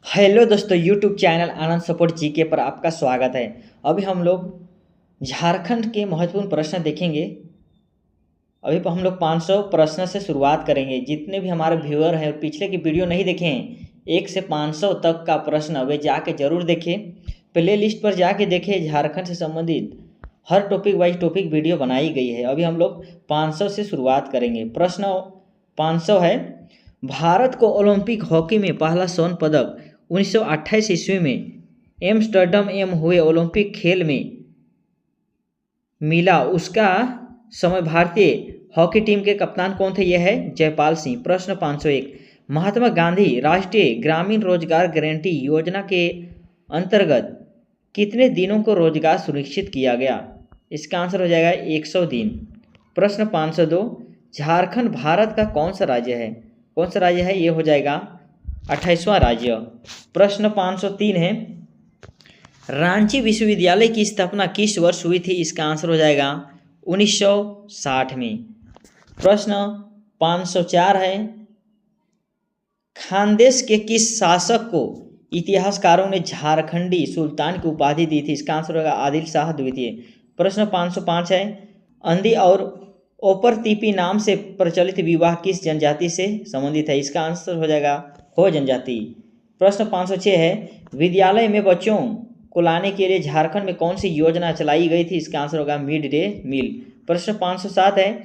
Hello दोस्तों, YouTube channel आनंद support GK पर आपका स्वागत है। अभी हम लोग झारखंड के महत्वपूर्ण प्रश्न देखेंगे। अभी हम लोग 500 प्रश्न से शुरुआत करेंगे। जितने भी हमारे व्यूअर हैं और पिछले की वीडियो नहीं देखे हैं, 1 से 500 तक का प्रश्न वे जाके जरूर देखें। प्ले लिस्ट पर जाके देखें, झारखंड से संबंधित हर टॉपिक वाइज टॉपिक वीडियो बनाई गई है। अभी हम लोग 500 से शुरुआत करेंगे। प्रश्न 500 है, भारत को ओलंपिक हॉकी में पहला स्वर्ण पदक 1928 ईस्वी में एम्स्टर्डम एम हुए ओलंपिक खेल में मिला। उसका समय भारतीय हॉकी टीम के कप्तान कौन थे? यह है जयपाल सिंह। प्रश्न 501, महात्मा गांधी राष्ट्रीय ग्रामीण रोजगार गारंटी योजना के अंतर्गत कितने दिनों को रोजगार सुनिश्चित किया गया? इसका आंसर हो जाएगा 100 दिन। प्रश्न 502, झारखंड भारत का कौन सा राज्य है? कौन सा राज्य है? ये हो जाएगा 28वां राज्य। प्रश्न 503 है, रांची विश्वविद्यालय की स्थापना किस वर्ष हुई थी? इसका आंसर हो जाएगा 1960 में। प्रश्न 504 है, खानदेश के किस शासक को इतिहासकारों ने झारखंडी सुल्तान की उपाधि दी थी? इसका आंसर होगा आदिल शाह द्वितीय। प्रश्न 505 है, अंधी और ओपरतीपी नाम से प्रचलित विवाह किस जनजाति से संबंधित है? इसका आंसर हो जाएगा हो जनजाति। प्रश्न 506 है, विद्यालय में बच्चों को लाने के लिए झारखंड में कौन सी योजना चलाई गई थी? इसका आंसर होगा मिड डे मील। प्रश्न 507 है,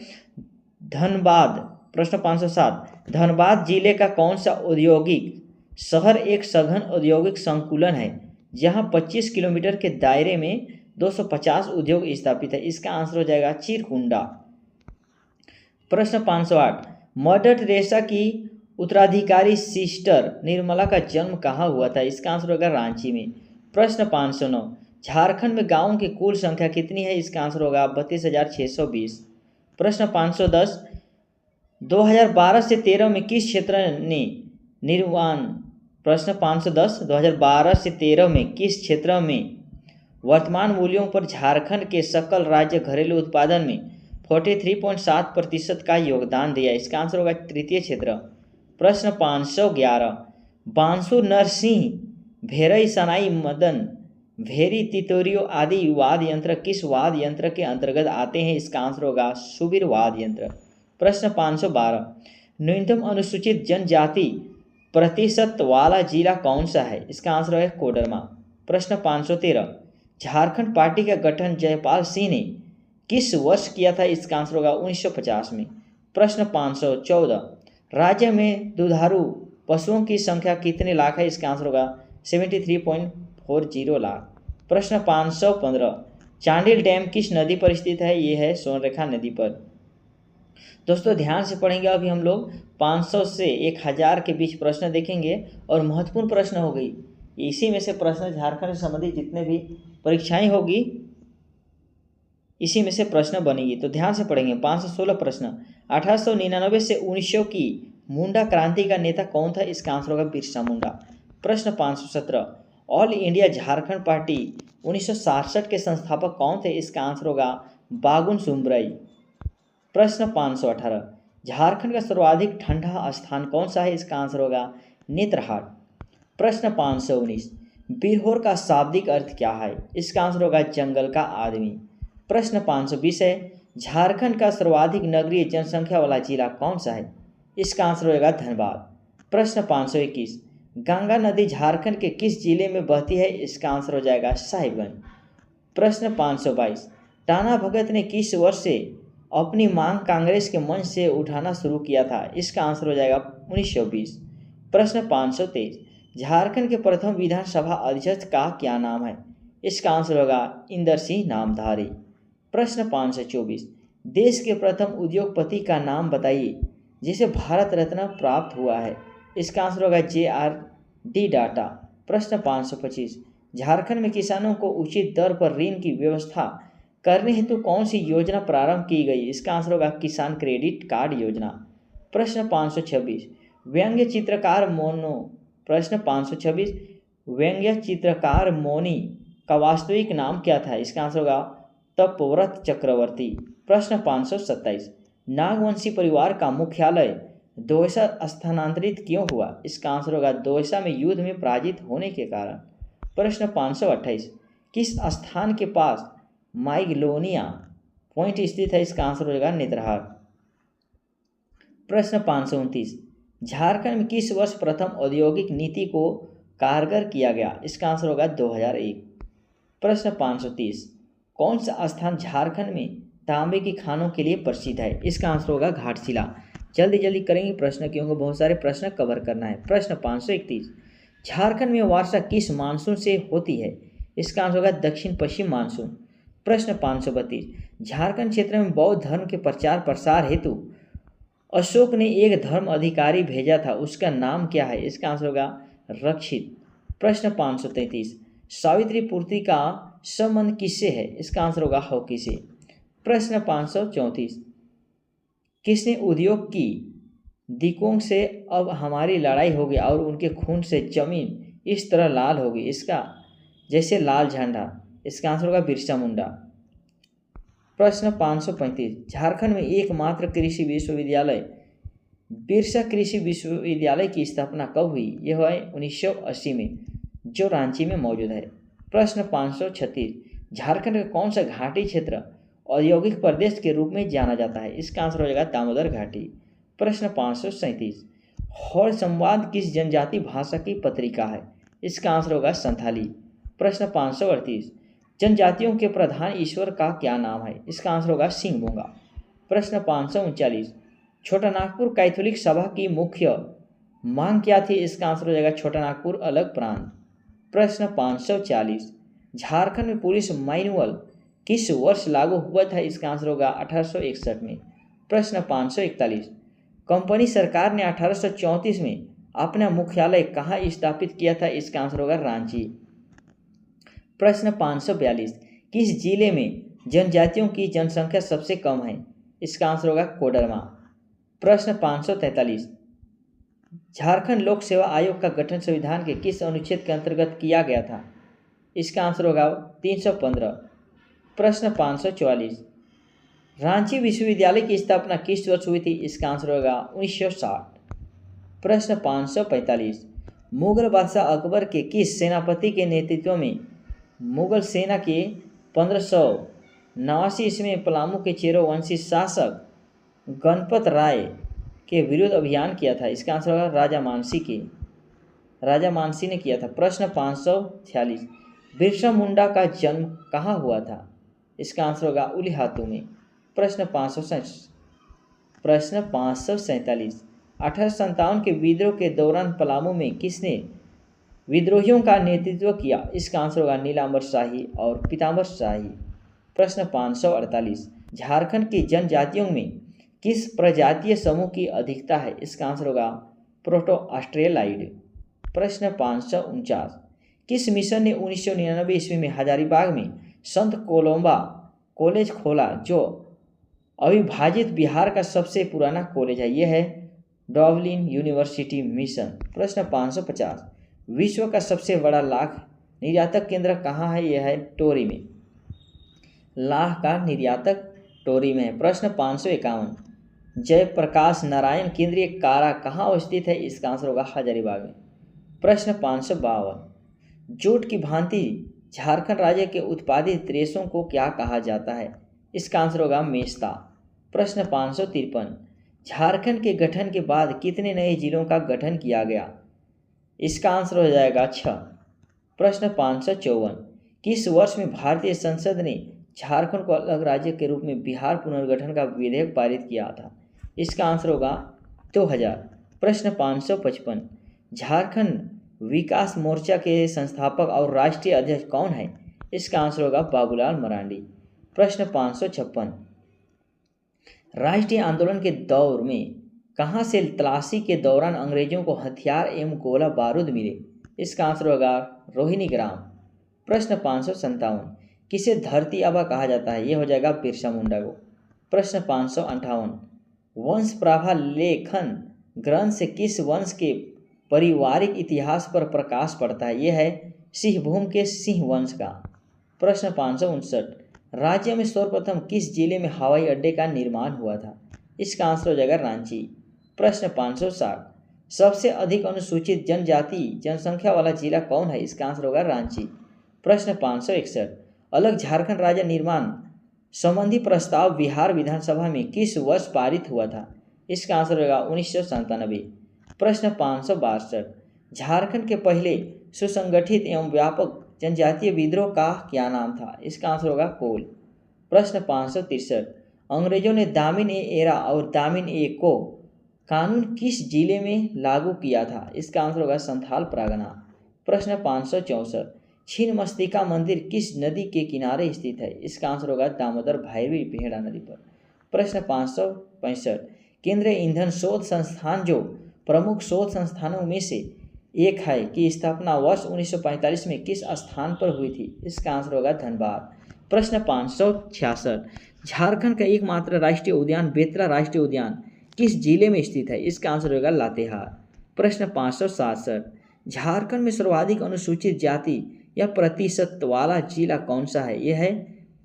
धनबाद। प्रश्न 507, धनबाद जिले का कौन सा औद्योगिक शहर एक सघन औद्योगिक संकुलन है जहां 25 किलोमीटर के दायरे में 250 उद्योग स्थापित है? इसका आंसर हो जाएगा चिरकुंडा। प्रश्न 508, मदर टेरेसा की उत्तराधिकारी सिस्टर निर्मला का जन्म कहाँ हुआ था? इसका आंसर होगा रांची में। प्रश्न 509, झारखंड में गांवों की कुल संख्या कितनी है? इसका आंसर होगा 32,620। प्रश्न 510, 2012 से 13 में किस क्षेत्र ने निर्माण प्रश्न 510, 2012 से 13 में किस क्षेत्र में वर्तमान मूल्यों पर झारखंड के सकल राज्य घरेलू उत्पादन में 43.7% का योगदान दिया? इसका आंसर होगा तृतीय क्षेत्र। प्रश्न 511, बांसु नरसिंह भेरई सनाई मदन भेरी तितोरियो आदि वाद्य यंत्र किस वाद्य यंत्र के अंतर्गत आते हैं? इसका आंसर होगा सुबीर वाद्य यंत्र। प्रश्न 512, न्यूनतम अनुसूचित जनजाति प्रतिशत वाला जिला कौन सा है? इसका आंसर है कोडरमा। प्रश्न 513, झारखंड पार्टी का गठन जयपाल सिंह ने किस वर्ष किया था? इसका आंसर होगा 1950 में। प्रश्न 514, राज्य में दुधारू पशुओं की संख्या कितने लाख है? इसका आंसर होगा 73.40 लाख। प्रश्न 515, चांडिल डैम किस नदी पर स्थित है? ये है सोनरेखा नदी पर। दोस्तों ध्यान से पढ़ेंगे। अभी हम लोग 500 से 1000 के बीच प्रश्न देखेंगे और महत्वपूर्ण प्रश्न हो गई। इसी में से प्रश्न झारखंड से संबंधित जितने भी परीक्षाएं होगी इसी में से प्रश्न बनेगी, तो ध्यान से पढ़ेंगे। 516 प्रश्न, 1899 से 1900 की मुंडा क्रांति का नेता कौन था? इसका आंसर होगा बिरसा मुंडा। प्रश्न 517, ऑल इंडिया झारखंड पार्टी 1967 के संस्थापक कौन थे? इसका आंसर होगा बागुन सुमरई। प्रश्न 518, झारखंड का सर्वाधिक ठंडा स्थान कौन सा है? इसका आंसर होगा नेत्रहाट। प्रश्न 519, बिरहोर का शाब्दिक अर्थ क्या है? इसका आंसर होगा जंगल का आदमी। प्रश्न 520 है, झारखंड का सर्वाधिक नगरीय जनसंख्या वाला जिला कौन सा है? इसका आंसर होगा धनबाद। प्रश्न 521, गंगा नदी झारखंड के किस जिले में बहती है? इसका आंसर हो जाएगा साहिबगंज। प्रश्न 522, टाना भगत ने किस वर्ष से अपनी मांग कांग्रेस के मंच से उठाना शुरू किया था? इसका आंसर हो जाएगा 1920। प्रश्न 523, झारखंड के प्रथम विधानसभा अध्यक्ष का क्या नाम है? इसका आंसर होगा इंदर सिंह नामधारी। प्रश्न 524, देश के प्रथम उद्योगपति का नाम बताइए जिसे भारत रत्न प्राप्त हुआ है? इसका आंसर होगा JRD टाटा। प्रश्न 525, झारखंड में किसानों को उचित दर पर ऋण की व्यवस्था करने हेतु कौन सी योजना प्रारंभ की गई? इसका आंसर होगा किसान क्रेडिट कार्ड योजना। प्रश्न 526, व्यंग्य चित्रकार मोनो प्रश्न 526, व्यंग्य चित्रकार मौनी का वास्तविक नाम क्या था? इसका आंसर होगा तपव्रत चक्रवर्ती। प्रश्न 527, नागवंशी परिवार का मुख्यालय दोयसा स्थानांतरित क्यों हुआ? इसका आंसर होगा दोयसा में युद्ध में पराजित होने के कारण। प्रश्न 528, किस स्थान के पास माइग्लोनिया पॉइंट स्थित है? इसका आंसर होगा नेतरहाट। प्रश्न 529, झारखंड में किस वर्ष प्रथम औद्योगिक नीति को कारगर किया गया? इसका आंसर होगा 2001। प्रश्न 530, कौन सा स्थान झारखंड में तांबे की खानों के लिए प्रसिद्ध है? इसका आंसर होगा घाटशिला। जल्दी जल्दी करेंगे प्रश्न, क्योंकि बहुत सारे प्रश्न कवर करना है। प्रश्न 531, झारखंड में वर्षा किस मानसून से होती है? इसका आंसर होगा दक्षिण पश्चिम मानसून। प्रश्न 532, झारखंड क्षेत्र में बौद्ध धर्म के प्रचार प्रसार हेतु अशोक ने एक धर्म अधिकारी भेजा था, उसका नाम क्या है? इसका आंसर होगा रक्षित। प्रश्न 533, सावित्री पूर्ति का संबंध किससे है? इसका आंसर होगा हॉकी से। प्रश्न 534, किसने उद्योग की दिकों से अब हमारी लड़ाई होगी और उनके खून से जमीन इस तरह लाल होगी, इसका जैसे लाल झंडा? इसका आंसर होगा बिरसा मुंडा। प्रश्न 535, झारखंड में एकमात्र कृषि विश्वविद्यालय बिरसा कृषि विश्वविद्यालय की स्थापना कब हुई? यह है 1980 में, जो रांची में मौजूद है। प्रश्न 536, झारखंड का कौन सा घाटी क्षेत्र औद्योगिक प्रदेश के रूप में जाना जाता है? इसका आंसर हो जाएगा दामोदर घाटी। प्रश्न 537, हौड़ संवाद किस जनजाति भाषा की पत्रिका है? इसका आंसर होगा संथाली। प्रश्न 538, जनजातियों के प्रधान ईश्वर का क्या नाम है? इसका आंसर होगा सिंहबोंगा। प्रश्न 539, छोटा नागपुर कैथोलिक सभा की मुख्य मांग क्या थी? इसका आंसर हो जाएगा छोटा नागपुर अलग प्रांत। प्रश्न 540, झारखंड में पुलिस मैनुअल किस वर्ष लागू हुआ था? इसका आंसर होगा 1861 में। प्रश्न 541, कंपनी सरकार ने 1834 में अपना मुख्यालय कहाँ स्थापित किया था? इसका आंसर होगा रांची। प्रश्न 542, किस जिले में जनजातियों की जनसंख्या सबसे कम है? इसका आंसर होगा कोडरमा। प्रश्न 543, झारखंड लोक सेवा आयोग का गठन संविधान के किस अनुच्छेद के अंतर्गत किया गया था? इसका आंसर होगा 315। प्रश्न 544, रांची विश्वविद्यालय की स्थापना किस वर्ष हुई थी? इसका आंसर होगा 1960। प्रश्न 545, मुगल बादशाह अकबर के किस सेनापति के नेतृत्व में मुगल सेना के 1589 ईस्वी में पलामू के चेरोवंशी शासक गणपत राय के विरुद्ध अभियान किया था? इसका आंसर होगा राजा मानसी ने किया था। प्रश्न 546, बिरसा मुंडा का जन्म कहाँ हुआ था? इसका आंसर होगा उलिहातू में। प्रश्न 547, 1857 के विद्रोह के दौरान पलामू में किसने विद्रोहियों का नेतृत्व किया? इसका आंसर होगा नीलांबर शाही और पीतांबर शाही। प्रश्न 548, झारखंड की जनजातियों में किस प्रजातीय समूह की अधिकता है? इसका आंसर होगा प्रोटो ऑस्ट्रेलाइड। प्रश्न 549, किस मिशन ने 1999 ईस्वी में हजारीबाग में संत कोलंबा कॉलेज खोला, जो अविभाजित बिहार का सबसे पुराना कॉलेज है? यह है डबलिन यूनिवर्सिटी मिशन। प्रश्न 550, विश्व का सबसे बड़ा लाख निर्यातक केंद्र कहाँ है? यह है टोरी में। लाख का निर्यातक टोरी में है। प्रश्न 551, जयप्रकाश नारायण केंद्रीय कारा कहाँ अवस्थित है? इसका आंसर होगा हजारीबाग में। प्रश्न 552, जूट की भांति झारखंड राज्य के उत्पादित रेशों को क्या कहा जाता है? इसका आंसर होगा मेस्ता। प्रश्न 553, झारखंड के गठन के बाद कितने नए जिलों का गठन किया गया? इसका आंसर हो जाएगा 6। प्रश्न 554, किस वर्ष में भारतीय संसद ने झारखंड को अलग राज्य के रूप में बिहार पुनर्गठन का विधेयक पारित किया था? इसका आंसर होगा 2000। प्रश्न 555, झारखंड विकास मोर्चा के संस्थापक और राष्ट्रीय अध्यक्ष कौन है? इसका आंसर होगा बाबूलाल मरांडी। प्रश्न 556, राष्ट्रीय आंदोलन के दौर में कहाँ से तलाशी के दौरान अंग्रेजों को हथियार एवं गोला बारूद मिले? इसका आंसर होगा रोहिणी ग्राम। प्रश्न 557, किसे धरती आबा कहा जाता है? यह हो जाएगा बिरसा मुंडा को। प्रश्न 558, वंश प्रभा लेखन ग्रंथ से किस वंश के पारिवारिक इतिहास पर प्रकाश पड़ता है? यह है सिंहभूम के सिंह वंश का। प्रश्न 559, राज्य में सर्वप्रथम किस जिले में हवाई अड्डे का निर्माण हुआ था? इसका आंसर हो जाएगा रांची। प्रश्न 560, सबसे अधिक अनुसूचित जनजाति जनसंख्या वाला जिला कौन है? इसका आंसर होगा रांची। प्रश्न 561, अलग झारखंड राज्य निर्माण संबंधी प्रस्ताव बिहार विधानसभा में किस वर्ष पारित हुआ था? इसका आंसर होगा 1997। प्रश्न 562, झारखंड के पहले सुसंगठित एवं व्यापक जनजातीय विद्रोह का क्या नाम था? इसका आंसर होगा कोल। प्रश्न 563, अंग्रेजों ने दामिन ए एरा और दामिन ए को कानून किस जिले में लागू किया था? इसका आंसर होगा संथाल परगना। प्रश्न 564, छिन्नमस्तिका मंदिर किस नदी के किनारे स्थित है? इसका आंसर होगा दामोदर भैरवी बेहड़ा नदी पर। प्रश्न 565, केंद्रीय ईंधन शोध संस्थान जो प्रमुख शोध संस्थानों में से एक है की स्थापना वर्ष 1945 में किस स्थान पर हुई थी? इसका आंसर होगा धनबाद। प्रश्न 566, झारखंड का एकमात्र राष्ट्रीय उद्यान बेतरा राष्ट्रीय उद्यान किस जिले में स्थित है? इसका आंसर होगा लातेहार। प्रश्न 567, झारखंड में सर्वाधिक अनुसूचित जाति या प्रतिशत वाला जिला कौन सा है? यह है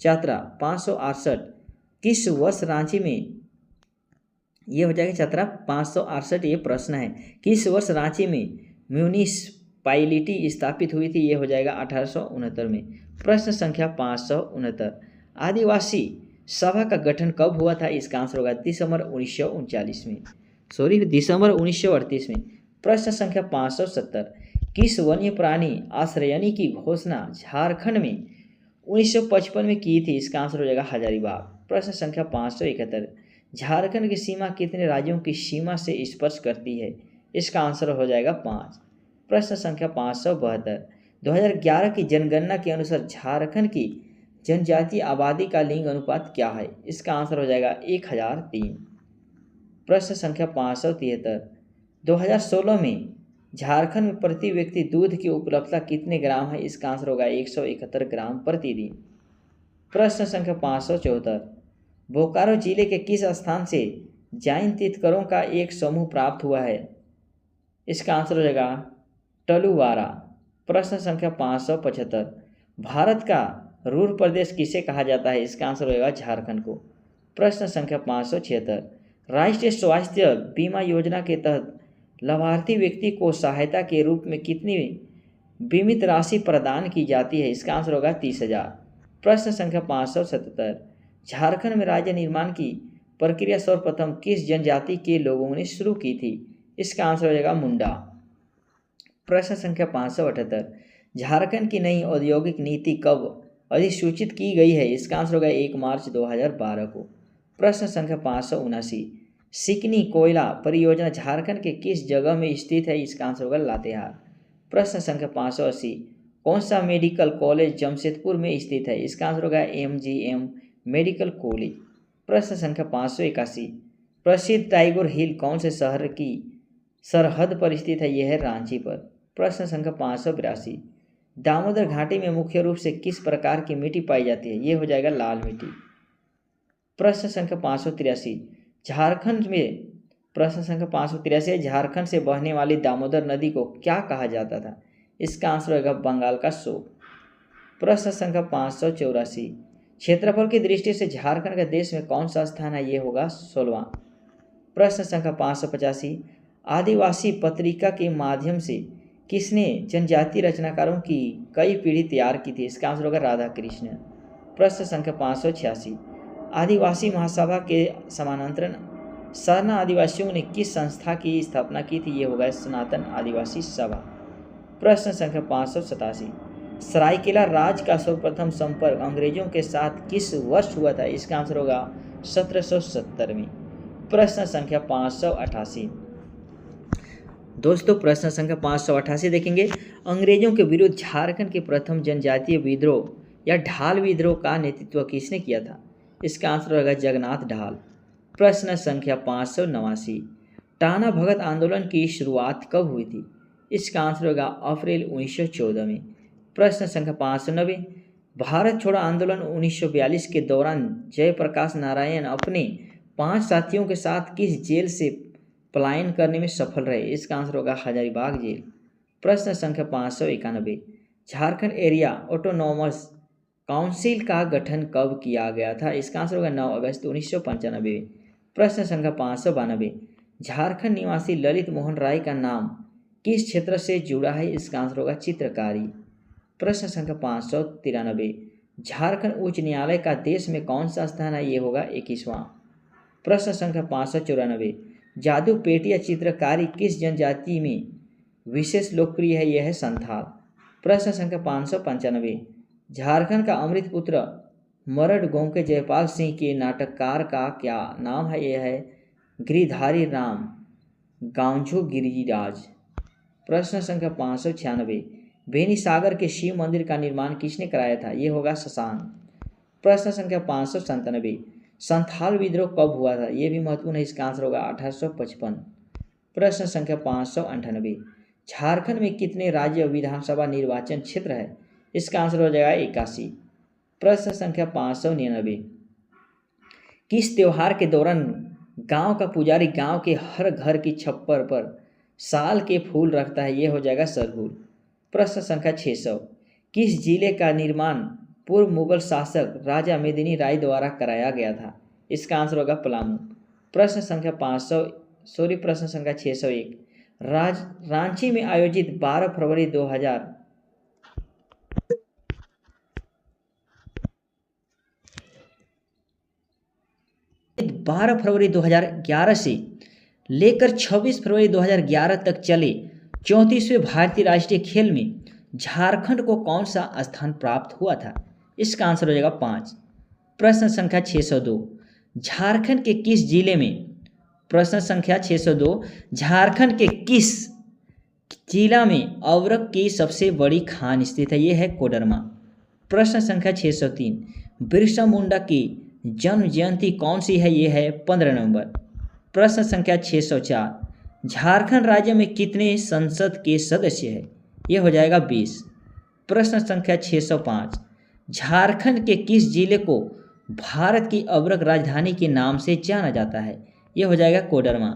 चतरा 568। किस वर्ष रांची में, ये हो जाएगा चतरा 568। ये प्रश्न है, किस वर्ष रांची में म्यूनिसपैलिटी स्थापित हुई थी? ये हो जाएगा 1869 में। प्रश्न संख्या 569, आदिवासी सभा का गठन कब हुआ था? इसका आंसर होगा दिसंबर 1939 में, दिसंबर 1938 में। प्रश्न संख्या 570, किस वन्य प्राणी आश्रयनी की घोषणा झारखंड में 1955 में की थी? इसका आंसर हो जाएगा हजारीबाग। प्रश्न संख्या 571, झारखंड की सीमा कितने राज्यों की सीमा से स्पर्श करती है? इसका आंसर हो जाएगा 5। प्रश्न संख्या 572, 2011 की जनगणना के अनुसार झारखंड की जनजातीय आबादी का लिंग अनुपात क्या है? इसका आंसर हो जाएगा 1003। प्रश्न संख्या 573, 2016 में झारखंड में प्रति व्यक्ति दूध की उपलब्धता कितने ग्राम है? इसका आंसर होगा 171 ग्राम प्रतिदिन। प्रश्न संख्या 574, बोकारो जिले के किस स्थान से जैन तीर्थंकरों का एक समूह प्राप्त हुआ है? इसका आंसर हो जाएगा टलुवारा। प्रश्न संख्या 575, भारत का रूर प्रदेश किसे कहा जाता है? इसका आंसर होगा झारखंड को। प्रश्न संख्या 576, राष्ट्रीय स्वास्थ्य बीमा योजना के तहत लाभार्थी व्यक्ति को सहायता के रूप में कितनी बीमित राशि प्रदान की जाती है? इसका आंसर होगा 30,000। प्रश्न संख्या 577, झारखंड में राज्य निर्माण की प्रक्रिया सर्वप्रथम किस जनजाति के लोगों ने शुरू की थी? इसका आंसर हो जाएगा मुंडा। प्रश्न संख्या 578, झारखंड की नई औद्योगिक नीति कब अधिसूचित की गई है? इसका आंसर होगा 1 मार्च 2012 को। प्रश्न संख्या 579, सिकनी कोयला परियोजना झारखंड के किस जगह में स्थित है? इसका आंसर होगा लातेहार। प्रश्न संख्या 580, कौन सा मेडिकल कॉलेज जमशेदपुर में स्थित है? इसका आंसर होगा MGM मेडिकल कॉलेज। प्रश्न संख्या 581, प्रसिद्ध टाइगर हिल कौन से शहर की सरहद पर स्थित है? यह है रांची पर। प्रश्न संख्या 582, दामोदर घाटी में मुख्य रूप से किस प्रकार की मिट्टी पाई जाती है? ये हो जाएगा लाल मिट्टी। प्रश्न संख्या 583, झारखंड में, प्रश्न संख्या 583, झारखंड से बहने वाली दामोदर नदी को क्या कहा जाता था? इसका आंसर होगा बंगाल का शोक। प्रश्न संख्या 584, क्षेत्रफल की दृष्टि से झारखंड का देश में कौन सा स्थान है? ये होगा 16वां। प्रश्न संख्या 585, आदिवासी पत्रिका के माध्यम से किसने जनजातीय रचनाकारों की कई पीढ़ी तैयार की थी? इसका आंसर होगा राधा कृष्ण। प्रश्न संख्या 586, आदिवासी महासभा के समानांतर सरना आदिवासियों ने किस संस्था की स्थापना की थी? ये होगा सनातन आदिवासी सभा। प्रश्न संख्या 587, सरायकेला राज्य का सर्वप्रथम संपर्क अंग्रेजों के साथ किस वर्ष हुआ था? इसका आंसर होगा 1770 में। प्रश्न संख्या 588, दोस्तों प्रश्न संख्या 588 देखेंगे, अंग्रेजों के विरुद्ध झारखंड के प्रथम जनजातीय विद्रोह या ढाल विद्रोह का नेतृत्व किसने किया था? इसका आंसर होगा जगन्नाथ ढाल। प्रश्न संख्या 589, टाना भगत आंदोलन की शुरुआत कब हुई थी? इसका आंसर होगा अप्रैल 1914 में। प्रश्न संख्या 590, भारत छोड़ो आंदोलन 1942 के दौरान जयप्रकाश नारायण अपने 5 साथियों के साथ किस जेल से पलायन करने में सफल रहे? इसका आंसर होगा हजारीबाग जेल। प्रश्न संख्या 591, झारखंड एरिया ऑटोनॉमस काउंसिल का गठन कब किया गया था? इसका आंसर होगा 9 अगस्त 1995। प्रश्न संख्या 592, झारखंड निवासी ललित मोहन राय का नाम किस क्षेत्र से जुड़ा है? इसका आंसर होगा चित्रकारी। प्रश्न संख्या 593, झारखंड उच्च न्यायालय का देश में कौन सा स्थान है? ये होगा 21वां। प्रश्न संख्या 594, जादू पेटिया चित्रकारी किस जनजाति में विशेष लोकप्रिय है? यह है संथाल। प्रश्न संख्या 595, झारखंड का अमृत पुत्र मरड गांव के जयपाल सिंह के नाटककार का क्या नाम है? यह है गिरिधारी राम गांजो गिरिराज। प्रश्न संख्या 596, बेनीसागर के शिव मंदिर का निर्माण किसने कराया था? ये होगा शशांक। प्रश्न संख्या 597, संथाल विद्रोह कब हुआ था? ये भी महत्वपूर्ण है, इसका आंसर होगा 1855। प्रश्न संख्या 598, झारखंड में कितने राज्य विधानसभा निर्वाचन क्षेत्र है? इसका आंसर हो जाएगा 81। प्रश्न संख्या 599, किस त्योहार के दौरान गांव का पुजारी गांव के हर घर की छप्पर पर साल के फूल रखता है? ये हो जाएगा सरहुल। प्रश्न संख्या 600, किस जिले का निर्माण पूर्व मुगल शासक राजा मेदिनी राय द्वारा कराया गया था? इसका आंसर होगा पलामू। प्रश्न संख्या 601, रांची में आयोजित 12 फरवरी 2011 से लेकर 26 फरवरी 2011 तक चले 34वें भारतीय राष्ट्रीय खेल में झारखंड को कौन सा स्थान प्राप्त हुआ था? इसका आंसर हो जाएगा 5। प्रश्न संख्या 602, झारखंड के किस जिले में? प्रश्न संख्या 602, झारखंड के किस जिला में अवरक की सबसे बड़ी खान स्थित है? यह है कोडरमा। प्रश्न संख्या 603, बिरसा मुंडा की जन्म जयंती कौन सी है? यह है 15 नवंबर। प्रश्न संख्या 604, झारखंड राज्य में कितने संसद के सदस्य हैं? यह हो जाएगा 20। प्रश्न संख्या 605, झारखंड के किस जिले को भारत की अवरक राजधानी के नाम से जाना जाता है? यह हो जाएगा कोडरमा।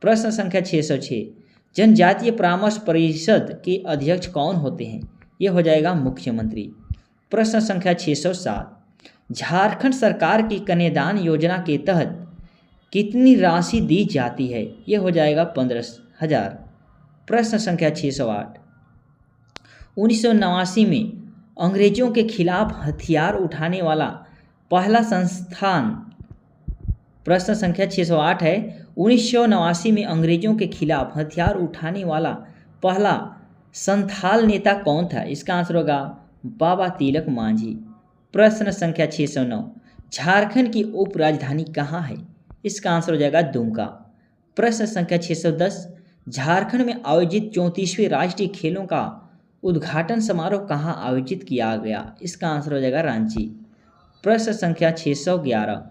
प्रश्न संख्या 606, जनजातीय परामर्श परिषद के अध्यक्ष कौन होते हैं? यह हो जाएगा मुख्यमंत्री। प्रश्न संख्या 607, झारखंड सरकार की कन्यादान योजना के तहत कितनी राशि दी जाती है? यह हो जाएगा 15,000। प्रश्न संख्या 608, 1989 में अंग्रेजों के खिलाफ हथियार उठाने वाला पहला संस्थान। प्रश्न संख्या 608 है, 1989 में अंग्रेजों के खिलाफ हथियार उठाने वाला पहला संथाल नेता कौन था? इसका आंसर होगा बाबा तिलक मांझी। प्रश्न संख्या 609, झारखंड की उप राजधानी कहाँ है? इसका आंसर हो जाएगा दुमका। प्रश्न संख्या 610, झारखंड में आयोजित 34वें राष्ट्रीय खेलों का उद्घाटन समारोह कहाँ आयोजित किया गया? इसका आंसर हो जाएगा रांची। प्रश्न संख्या 611,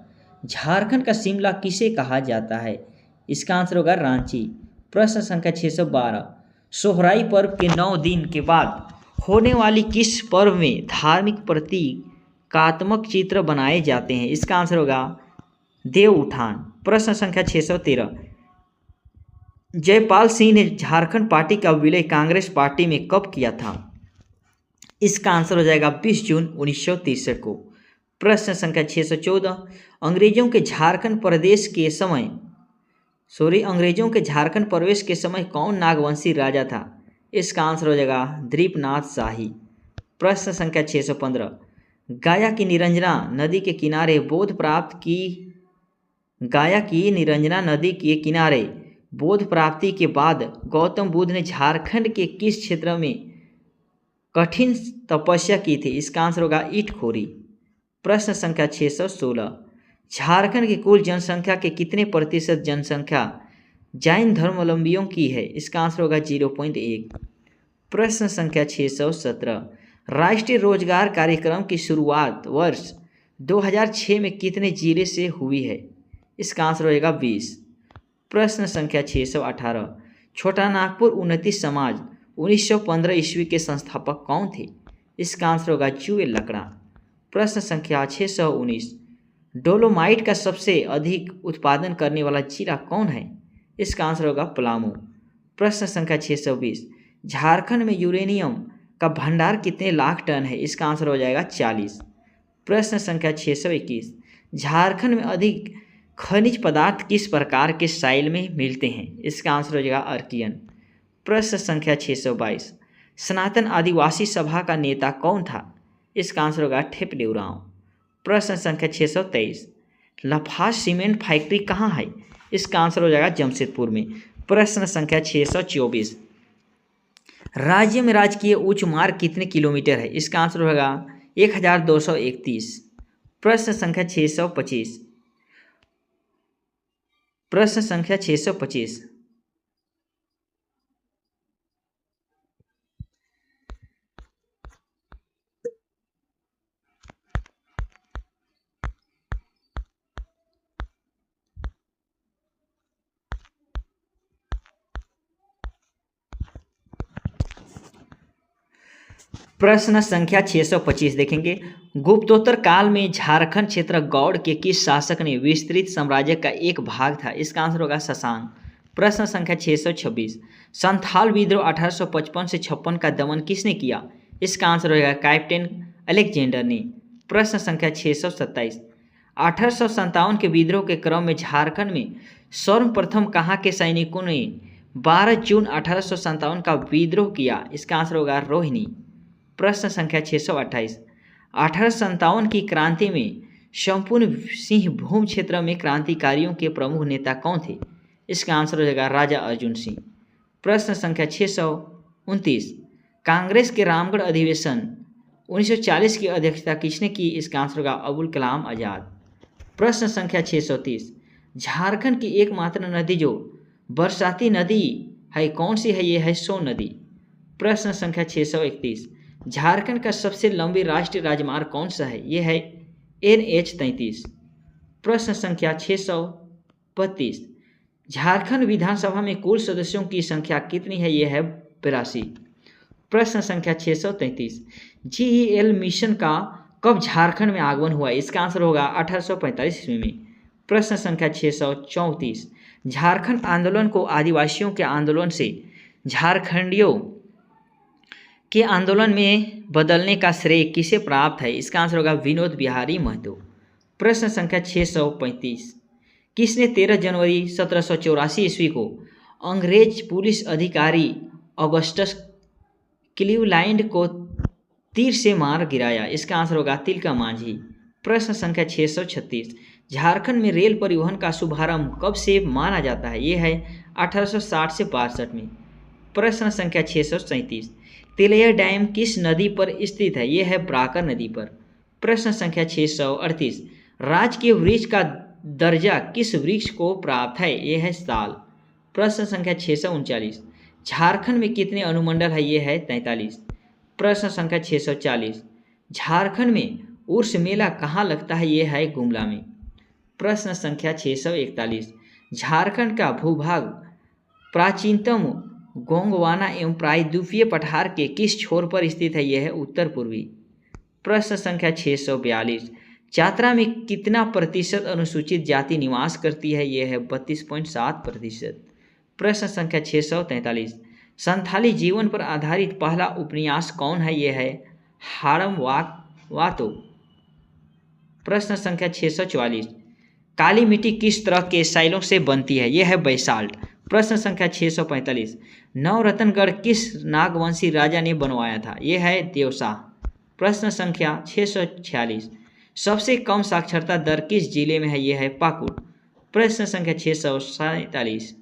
झारखंड का शिमला किसे कहा जाता है? इसका आंसर होगा रांची। प्रश्न संख्या 612, सोहराई पर्व के 9 दिन के बाद होने वाली किस पर्व में धार्मिक प्रतीकात्मक चित्र बनाए जाते हैं? इसका आंसर होगा देव उठान। प्रश्न संख्या 613, जयपाल सिंह ने झारखंड पार्टी का विलय कांग्रेस पार्टी में कब किया था? इसका आंसर हो जाएगा 20 जून 1963 को। प्रश्न संख्या 614, अंग्रेजों के झारखंड प्रवेश के समय कौन नागवंशी राजा था? इसका आंसर हो जाएगा दीपनाथ शाही। प्रश्न संख्या 615, गाया की निरंजना नदी के किनारे बोध प्राप्ति के बाद गौतम बुद्ध ने झारखंड के किस क्षेत्र में कठिन तपस्या की थी? इसका आंसर होगा ईटखोरी। प्रश्न संख्या 616, झारखंड की कुल जनसंख्या के कितने प्रतिशत जनसंख्या जैन धर्मावलंबियों की है? इसका आंसर होगा 0.1। प्रश्न संख्या 617, राष्ट्रीय रोजगार कार्यक्रम की शुरुआत वर्ष 2006 में कितने जिले से हुई है? इसका आंसर होगा 20। प्रश्न संख्या 618, छोटा नागपुर उन्नति समाज 1915 ईस्वी के संस्थापक कौन थे? इसका आंसर होगा जुएल लकड़ा। प्रश्न संख्या 619, डोलोमाइट का सबसे अधिक उत्पादन करने वाला जिला कौन है? इसका आंसर होगा पलामू। प्रश्न संख्या 620, झारखंड में यूरेनियम का भंडार कितने लाख टन है? इसका आंसर हो जाएगा 40। प्रश्न संख्या 621, झारखंड में अधिक खनिज पदार्थ किस प्रकार के साइल में मिलते हैं? इसका आंसर हो जाएगा अर्कियन। प्रश्न संख्या 622, सनातन आदिवासी सभा का नेता कौन था? इसका आंसर होगा ठेपदेवराव। प्रश्न संख्या 623, लाफाज सीमेंट फैक्ट्री कहाँ है? इसका आंसर हो जाएगा जमशेदपुर में। प्रश्न संख्या 624, राज्य में राजकीय उच्च मार्ग कितने किलोमीटर है? इसका आंसर होगा 1231। प्रश्न संख्या 625, प्रश्न संख्या 625, प्रश्न संख्या 625 देखेंगे, गुप्तोत्तर काल में झारखंड क्षेत्र गौड़ के किस शासक ने विस्तृत साम्राज्य का एक भाग था? इसका आंसर होगा शशांक। प्रश्न संख्या 626, संथाल विद्रोह 1855 से 56 का दमन किसने किया? इसका आंसर होगा कैप्टन अलेक्जेंडर ने। प्रश्न संख्या 627, 1857 के विद्रोह के क्रम में झारखंड में सर्वप्रथम कहाँ के सैनिकों ने 12 जून 1857 का विद्रोह किया? इसका आंसर होगा रोहिणी। प्रश्न संख्या 628, 1857 की क्रांति में संपूर्ण सिंह भूम क्षेत्र में क्रांतिकारियों के प्रमुख नेता कौन थे? इसका आंसर हो जाएगा राजा अर्जुन सिंह। प्रश्न संख्या 629, कांग्रेस के रामगढ़ अधिवेशन 1940 की अध्यक्षता किसने की? इसका आंसर होगा अबुल कलाम आज़ाद। प्रश्न संख्या 630, झारखंड की एकमात्र नदी जो बरसाती नदी है कौन सी है? ये है सोन नदी। प्रश्न संख्या 631, झारखंड का सबसे लंबी राष्ट्रीय राजमार्ग कौन सा है? ये है NH-33। प्रश्न संख्या 632, झारखंड विधानसभा में कुल सदस्यों की संख्या कितनी है? ये है 82। प्रश्न संख्या 633, GEL मिशन का कब झारखंड में आगमन हुआ? इसका आंसर होगा 1845 ईस्वी में। प्रश्न संख्या 634, झारखंड आंदोलन को आदिवासियों के आंदोलन से झारखंडियों के आंदोलन में बदलने का श्रेय किसे प्राप्त है? इसका आंसर होगा विनोद बिहारी महतो। प्रश्न संख्या 635, किसने 13 जनवरी 1784 ईस्वी को अंग्रेज पुलिस अधिकारी ऑगस्टस क्लीवलैंड को तीर से मार गिराया? इसका आंसर होगा तिलका मांझी। प्रश्न संख्या 636, झारखंड में रेल परिवहन का शुभारंभ कब से माना जाता है? ये है 1860 से 62 में। प्रश्न संख्या 637, तिलैया डैम किस नदी पर स्थित है? ये है ब्राकर नदी पर। प्रश्न संख्या 638, राजकीय वृक्ष का दर्जा किस वृक्ष को प्राप्त है? ये है साल। प्रश्न संख्या 639, झारखंड में कितने अनुमंडल है? ये है 43। प्रश्न संख्या 640, झारखंड में उर्स मेला कहाँ लगता है? ये है गुमला में। प्रश्न संख्या 641, झारखंड का भूभाग प्राचीनतम गोंगवाना एवं प्रायद्वीपीय पठार के किस छोर पर स्थित है? यह है उत्तर पूर्वी। प्रश्न संख्या 642, चातरा में कितना प्रतिशत अनुसूचित जाति निवास करती है? यह है 32.7%। प्रश्न संख्या 643, संथाली जीवन पर आधारित पहला उपन्यास कौन है? यह है हाड़म वातो। प्रश्न संख्या 644, काली मिट्टी किस तरह के साइलों से बनती है? यह है बैसाल्ट। प्रश्न संख्या 645, नवरत्नगढ़ किस नागवंशी राजा ने बनवाया था? यह है देवशाह। प्रश्न संख्या 646, सबसे कम साक्षरता दर किस जिले में है? यह है पाकुड़। प्रश्न संख्या 647,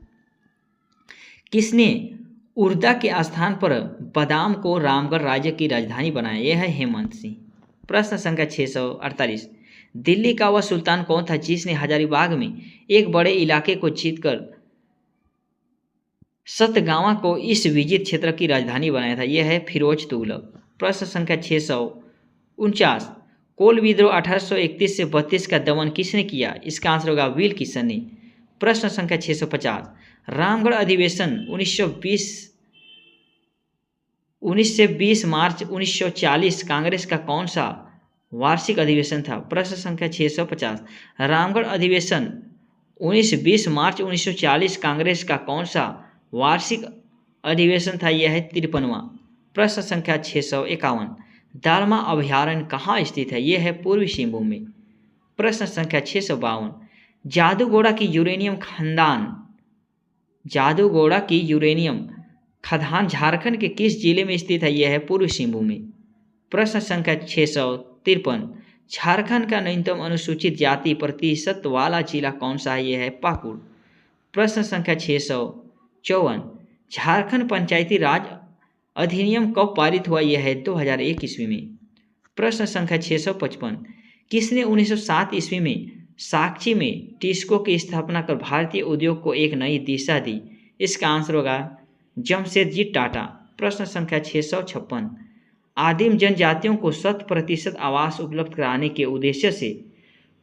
किसने उर्दा के स्थान पर बादाम को रामगढ़ राज्य की राजधानी बनाया? यह है हेमंत सिंह। प्रश्न संख्या 648, दिल्ली का वह सुल्तान कौन था जिसने हजारीबाग में एक बड़े इलाके को जीतकर सतगावा को इस विजित क्षेत्र की राजधानी बनाया था? यह है फिरोज तुगलक। प्रश्न संख्या 649, कोल विद्रोह 1831 से 32 का दमन किसने किया? इसका आंसर होगा विल किशन ने। प्रश्न संख्या 650, रामगढ़ अधिवेशन 19 से 20 मार्च 1940 कांग्रेस का कौन सा वार्षिक अधिवेशन था? प्रश्न संख्या 650, रामगढ़ अधिवेशन 19-20 मार्च 1940 कांग्रेस का कौन सा वार्षिक अधिवेशन था? यह है 53वां। प्रश्न संख्या 651, दालमा अभयारण्य कहाँ स्थित है? यह है पूर्वी सिंहभूम में। प्रश्न संख्या 652, जादूगोड़ा की यूरेनियम खदान खदान झारखंड के किस जिले में स्थित है? यह है पूर्वी सिंहभूम में। प्रश्न संख्या 653, झारखंड का न्यूनतम अनुसूचित जाति प्रतिशत वाला जिला कौन सा है? यह है पाकुड़। प्रश्न संख्या 654, झारखंड पंचायती राज अधिनियम कब पारित हुआ? यह है 2001 ईस्वी में। प्रश्न संख्या 655, किसने 1907 ईस्वी में साक्षी में टिस्को की स्थापना कर भारतीय उद्योग को एक नई दिशा दी? इसका आंसर होगा जमशेदजी टाटा। प्रश्न संख्या 656, आदिम जनजातियों को 100% आवास उपलब्ध कराने के उद्देश्य से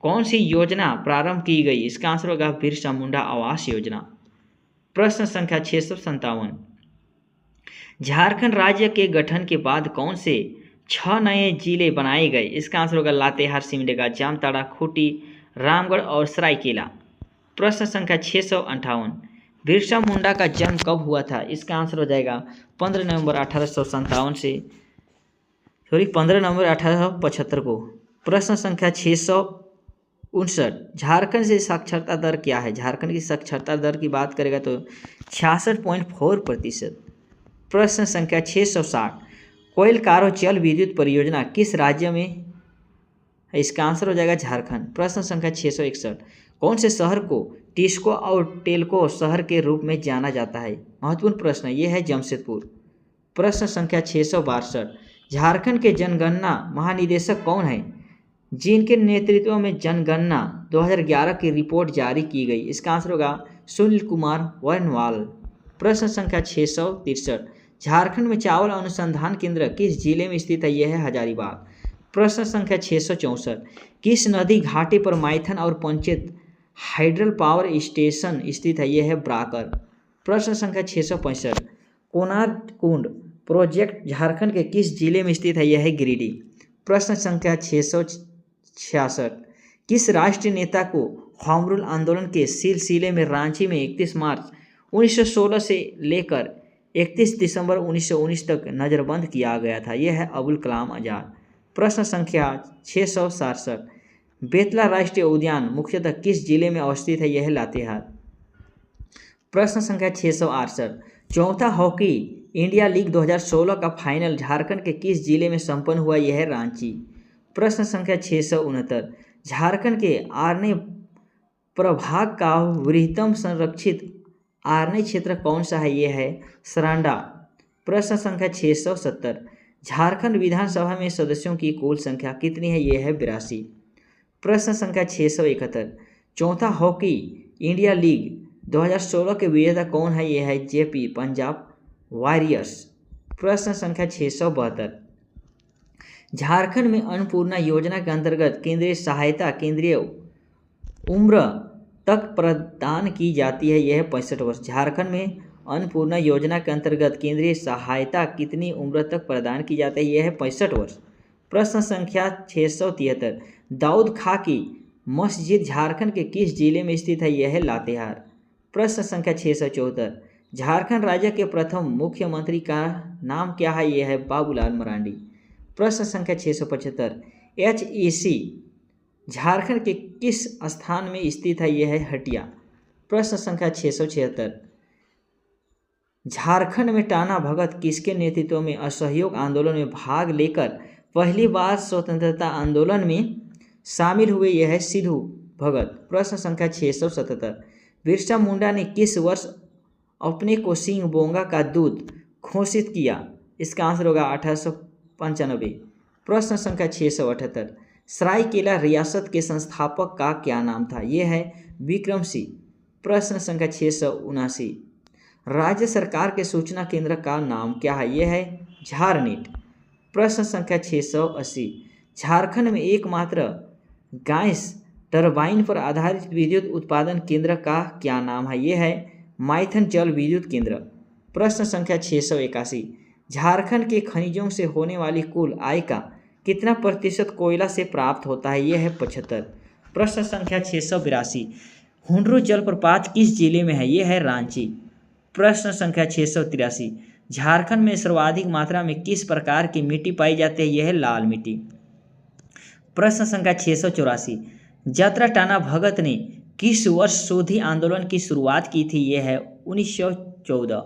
कौन सी योजना प्रारंभ की गई? इसका आंसर होगा बिरसा मुंडा आवास योजना। प्रश्न संख्या 657, झारखंड राज्य के गठन के बाद कौन से 6 नए जिले बनाए गए? इसका आंसर होगा लातेहार, सिमडेगा, जामताड़ा, खूंटी, रामगढ़ और सरायकेला। प्रश्न संख्या 658, बिरसा मुंडा का जन्म कब हुआ था? इसका आंसर हो जाएगा 15 नवंबर 1875 को। प्रश्न संख्या 659, झारखंड से साक्षरता दर क्या है? झारखंड की साक्षरता दर की बात करेगा तो 66.4%। प्रश्न संख्या 660, कोयल कारो जल विद्युत परियोजना किस राज्य में? इसका आंसर हो जाएगा झारखंड। प्रश्न संख्या 661, कौन से शहर को टिस्को और टेल्को शहर के रूप में जाना जाता है? महत्वपूर्ण प्रश्न है, यह है जमशेदपुर। प्रश्न संख्या 662, झारखंड के जनगणना महानिदेशक कौन है जिनके नेतृत्व में जनगणना 2011 की रिपोर्ट जारी की गई? इसका आंसर होगा सुनील कुमार वर्णवाल। प्रश्न संख्या 663, झारखंड में चावल अनुसंधान केंद्र किस जिले में स्थित है? यह है हजारीबाग। प्रश्न संख्या 664, किस नदी घाटी पर माइथन और पंचेत हाइड्रल पावर स्टेशन स्थित है? यह है ब्राकर। प्रश्न संख्या 665, कोणार्क कुंड प्रोजेक्ट झारखंड के किस जिले में स्थित है? यह है गिरिडीह। प्रश्न संख्या 666, किस राष्ट्रीय नेता को होम रूल आंदोलन के सिलसिले में रांची में 31 मार्च 1916 से लेकर 31 दिसंबर 1919 तक नज़रबंद किया गया था? यह है अबुल कलाम आज़ाद। प्रश्न संख्या 667, बेतला राष्ट्रीय उद्यान मुख्यतः किस जिले में अवस्थित है? यह है लातेहार। प्रश्न संख्या 668, चौथा हॉकी इंडिया लीग 2016 का फाइनल झारखंड के किस जिले में संपन्न हुआ? यह है रांची। प्रश्न संख्या 669, झारखंड के आर्ने प्रभाग का वृहत्तम संरक्षित आर्ने क्षेत्र कौन सा है? यह है सरांडा। प्रश्न संख्या 670, झारखंड विधानसभा में सदस्यों की कुल संख्या कितनी है? यह है 82। प्रश्न संख्या 671, चौथा हॉकी इंडिया लीग 2016 के विजेता कौन है? यह है जेपी पंजाब वॉरियर्स। प्रश्न संख्या 672, झारखंड में अन्नपूर्णा योजना के अंतर्गत केंद्रीय सहायता केंद्रीय उम्र तक प्रदान की जाती है? यह है 65 वर्ष। झारखंड में अन्नपूर्णा योजना के अंतर्गत केंद्रीय सहायता कितनी उम्र तक प्रदान की जाती है? यह है 65 वर्ष। प्रश्न संख्या 673, दाऊद खां की मस्जिद झारखंड के किस जिले में स्थित है? यह है लातेहार। प्रश्न संख्या 674, झारखंड राज्य के प्रथम मुख्यमंत्री का नाम क्या है? यह है बाबूलाल मरांडी। प्रश्न संख्या 675, HEC झारखंड के किस स्थान में स्थित है? यह है हटिया। प्रश्न संख्या 676, झारखंड में टाना भगत किसके नेतृत्व में असहयोग आंदोलन में भाग लेकर पहली बार स्वतंत्रता आंदोलन में शामिल हुए? यह है सिद्धू भगत। प्रश्न संख्या 677, बिरसा मुंडा ने किस वर्ष अपने को सिंह बोंगा का दूत घोषित किया? इसका आंसर होगा 1895। प्रश्न संख्या 678, सरायकेला रियासत के संस्थापक का क्या नाम था? यह है विक्रम सिंह। प्रश्न संख्या 679, राज्य सरकार के सूचना केंद्र का नाम क्या है? यह है झारनीट। प्रश्न संख्या 680, झारखंड में एकमात्र गैस टरबाइन पर आधारित विद्युत उत्पादन केंद्र का क्या नाम है? यह है माइथन जल विद्युत केंद्र। प्रश्न संख्या 681, झारखंड के खनिजों से होने वाली कुल आय का कितना प्रतिशत कोयला से प्राप्त होता है? यह है 75। प्रश्न संख्या 682, हुंडरू जलप्रपात किस जिले में है? यह है रांची। प्रश्न संख्या 683, झारखंड में सर्वाधिक मात्रा में किस प्रकार की मिट्टी पाई जाती है? यह है लाल मिट्टी। प्रश्न संख्या 684, जत्रा टाना भगत ने किस वर्ष शोधी आंदोलन की शुरुआत की थी? ये है 1914।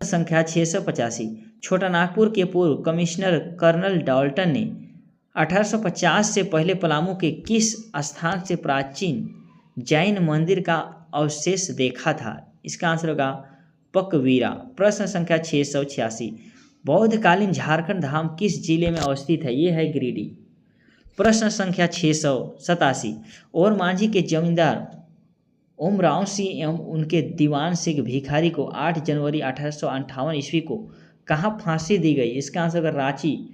संख्या 685। छोटा नागपुर के पूर्व कमिश्नर कर्नल डाल्टन ने 1850 से पहले पलामू के किस स्थान से प्राचीन जैन मंदिर का अवशेष देखा था? इसका आंसर होगा पकवीरा। प्रश्न संख्या 686। बौद्धकालीन झारखंड धाम किस जिले में अवस्थित है? ये है गिरिडीह। प्रश्न संख्या 687। और मांझी के जमींदार ओमराव सिंह एवं उनके दीवान सिंह भिखारी को 8 जनवरी 1858 ईस्वी को कहाँ फांसी दी गई? इसका आंसर होगा रांची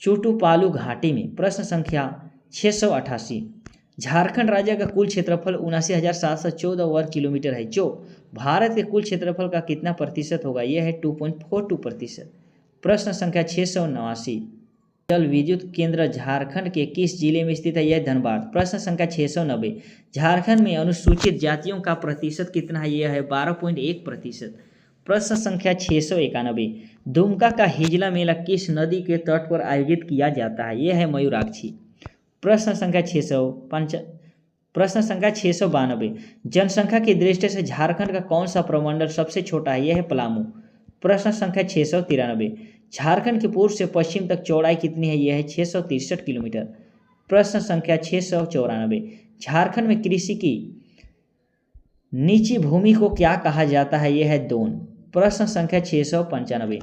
चोटूपालू घाटी में। प्रश्न संख्या 688। झारखंड राज्य का कुल क्षेत्रफल 79,714 वर्ग किलोमीटर है, जो भारत के कुल क्षेत्रफल का कितना प्रतिशत होगा? यह है 2.42%। प्रश्न संख्या 689। जल विद्युत केंद्र झारखंड के किस जिले में स्थित है? यह धनबाद। प्रश्न संख्या 690। झारखंड में अनुसूचित जातियों का प्रतिशत कितना है? यह है 12.1%। प्रश्न संख्या 691। दुमका का हिजला मेला किस नदी के तट पर आयोजित किया जाता है? यह है मयूराक्षी। प्रश्न संख्या 692। जनसंख्या की दृष्टि से झारखंड का कौन सा प्रमंडल सबसे छोटा है? यह है पलामू। प्रश्न संख्या 693। झारखंड के पूर्व से पश्चिम तक चौड़ाई कितनी है? यह है 663 किलोमीटर। प्रश्न संख्या 694। झारखंड में कृषि की नीची भूमि को क्या कहा जाता है? यह है दोन। प्रश्न संख्या 695।